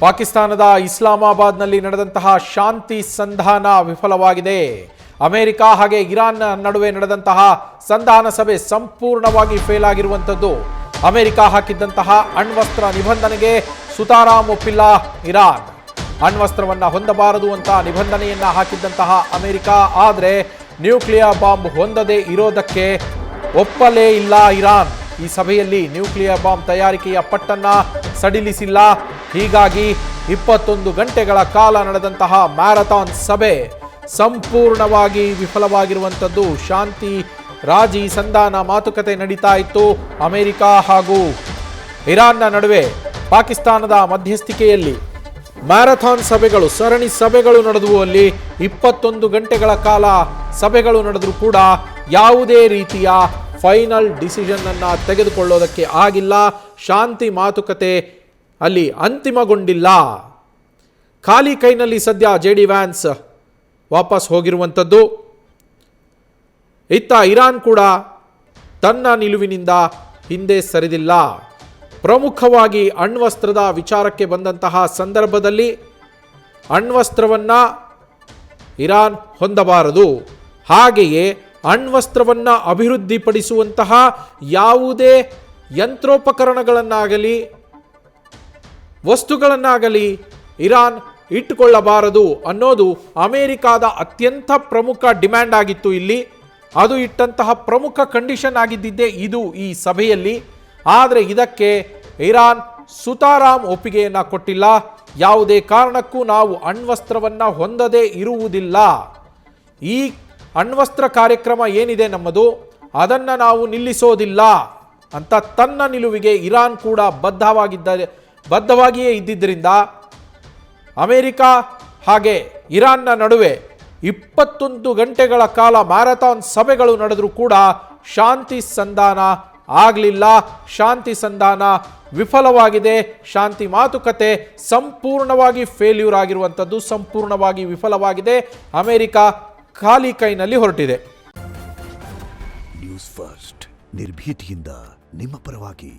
ಪಾಕಿಸ್ತಾನದ ಇಸ್ಲಾಮಾಬಾದ್ನಲ್ಲಿ ನಡೆದಂತಹ ಶಾಂತಿ ಸಂಧಾನ ವಿಫಲವಾಗಿದೆ. ಅಮೆರಿಕ ಹಾಗೆ ಇರಾನ್ ನಡುವೆ ನಡೆದಂತಹ ಸಂಧಾನ ಸಭೆ ಸಂಪೂರ್ಣವಾಗಿ ಫೇಲ್ ಆಗಿರುವಂಥದ್ದು. America ಹಾಕಿದ್ದಂತಹ ಅಣ್ವಸ್ತ್ರ ನಿಬಂಧನೆಗೆ ಸುತಾರಾಮ್ ಒಪ್ಪಿಲ್ಲ Iran. ಅಣ್ವಸ್ತ್ರವನ್ನ ಹೊಂದಬಾರದು ಅಂತ ನಿಬಂಧನೆಯನ್ನ ಹಾಕಿದ್ದಂತಹ ಅಮೆರಿಕ ಆದರೆ ನ್ಯೂಕ್ಲಿಯರ್ ಬಾಂಬ್ ಹೊಂದದೇ ಇರೋದಕ್ಕೆ ಒಪ್ಪಲೇ ಇಲ್ಲ ಇರಾನ್. ಈ ಸಭೆಯಲ್ಲಿ ನ್ಯೂಕ್ಲಿಯರ್ ಬಾಂಬ್ ತಯಾರಿಕೆಯ ಪಟ್ಟನ್ನ ಸಡಿಲಿಸಿಲ್ಲ. ಹೀಗಾಗಿ 21 ಗಂಟೆಗಳ ಕಾಲ ನಡೆದಂತಹ ಮ್ಯಾರಥಾನ್ ಸಭೆ ಸಂಪೂರ್ಣವಾಗಿ ವಿಫಲವಾಗಿರುವಂಥದ್ದು. ಶಾಂತಿ ರಾಜಿ ಸಂಧಾನ ಮಾತುಕತೆ ನಡೀತಾ ಇತ್ತು ಅಮೆರಿಕ ಹಾಗೂ ಇರಾನ್ನ ನಡುವೆ. ಪಾಕಿಸ್ತಾನದ ಮಧ್ಯಸ್ಥಿಕೆಯಲ್ಲಿ ಮ್ಯಾರಥಾನ್ ಸಭೆಗಳು, ಸರಣಿ ಸಭೆಗಳು ನಡೆದುವು. ಅಲ್ಲಿ 21 ಗಂಟೆಗಳ ಕಾಲ ಸಭೆಗಳು ನಡೆದರೂ ಕೂಡ ಯಾವುದೇ ರೀತಿಯ ಫೈನಲ್ ಡಿಸಿಷನ್ ಅನ್ನ ತೆಗೆದುಕೊಳ್ಳೋದಕ್ಕೆ ಆಗಿಲ್ಲ. ಶಾಂತಿ ಮಾತುಕತೆ ಅಲ್ಲಿ ಅಂತಿಮಗೊಂಡಿಲ್ಲ. ಖಾಲಿ ಕೈನಲ್ಲಿ ಸದ್ಯ JD ವ್ಯಾನ್ಸ್ ವಾಪಸ್ ಹೋಗಿರುವಂಥದ್ದು. ಇತ್ತ ಇರಾನ್ ಕೂಡ ತನ್ನ ನಿಲುವಿನಿಂದ ಹಿಂದೆ ಸರಿದಿಲ್ಲ. ಪ್ರಮುಖವಾಗಿ ಅಣ್ವಸ್ತ್ರದ ವಿಚಾರಕ್ಕೆ ಬಂದಂತಹ ಸಂದರ್ಭದಲ್ಲಿ ಅಣ್ವಸ್ತ್ರವನ್ನ ಇರಾನ್ ಹೊಂದಬಾರದು, ಹಾಗೆಯೇ ಅಣ್ವಸ್ತ್ರವನ್ನ ಅಭಿವೃದ್ಧಿಪಡಿಸುವಂತಹ ಯಾವುದೇ ಯಂತ್ರೋಪಕರಣಗಳನ್ನಾಗಲಿ ವಸ್ತುಗಳನ್ನಾಗಲಿ ಇರಾನ್ ಇಟ್ಟುಕೊಳ್ಳಬಾರದು ಅನ್ನೋದು ಅಮೆರಿಕಾದ ಅತ್ಯಂತ ಪ್ರಮುಖ ಡಿಮ್ಯಾಂಡ್ ಆಗಿತ್ತು. ಇಲ್ಲಿ ಅದು ಇಟ್ಟಂತಹ ಪ್ರಮುಖ ಕಂಡೀಷನ್ ಆಗಿದ್ದಿದ್ದೇ ಇದು ಈ ಸಭೆಯಲ್ಲಿ. ಆದರೆ ಇದಕ್ಕೆ ಇರಾನ್ ಸುತಾರಾಮ್ ಒಪ್ಪಿಗೆಯನ್ನ ಕೊಟ್ಟಿಲ್ಲ. ಯಾವುದೇ ಕಾರಣಕ್ಕೂ ನಾವು ಅಣ್ವಸ್ತ್ರವನ್ನ ಹೊಂದದೇ ಇರುವುದಿಲ್ಲ, ಈ ಅಣ್ವಸ್ತ್ರ ಕಾರ್ಯಕ್ರಮ ಏನಿದೆ ನಮ್ಮದು ಅದನ್ನು ನಾವು ನಿಲ್ಲಿಸೋದಿಲ್ಲ ಅಂತ ತನ್ನ ನಿಲುವಿಗೆ ಇರಾನ್ ಕೂಡ ಬದ್ಧವಾಗಿಯೇ ಇದ್ದಿದ್ದರಿಂದ ಅಮೆರಿಕ ಹಾಗೆ ಇರಾನ್ನ ನಡುವೆ 21 ಗಂಟೆಗಳ ಕಾಲ ಮ್ಯಾರಥಾನ್ ಸಭೆಗಳು ನಡೆದರೂ ಕೂಡ ಶಾಂತಿ ಸಂಧಾನ ಆಗಲಿಲ್ಲ. ಶಾಂತಿ ಸಂಧಾನ ವಿಫಲವಾಗಿದೆ. ಶಾಂತಿ ಮಾತುಕತೆ ಸಂಪೂರ್ಣವಾಗಿ ಫೇಲ್ಯೂರ್ ಆಗಿರುವಂಥದ್ದು, ಸಂಪೂರ್ಣವಾಗಿ ವಿಫಲವಾಗಿದೆ. ಅಮೆರಿಕ ಖಾಲಿ ಕೈನಲ್ಲಿ ಹೊರಟಿದೆ. ನ್ಯೂಸ್ ಫಸ್ಟ್ ನಿರ್ಭೀತಿಯಿಂದ ನಿಮ್ಮ ಪರವಾಗಿ.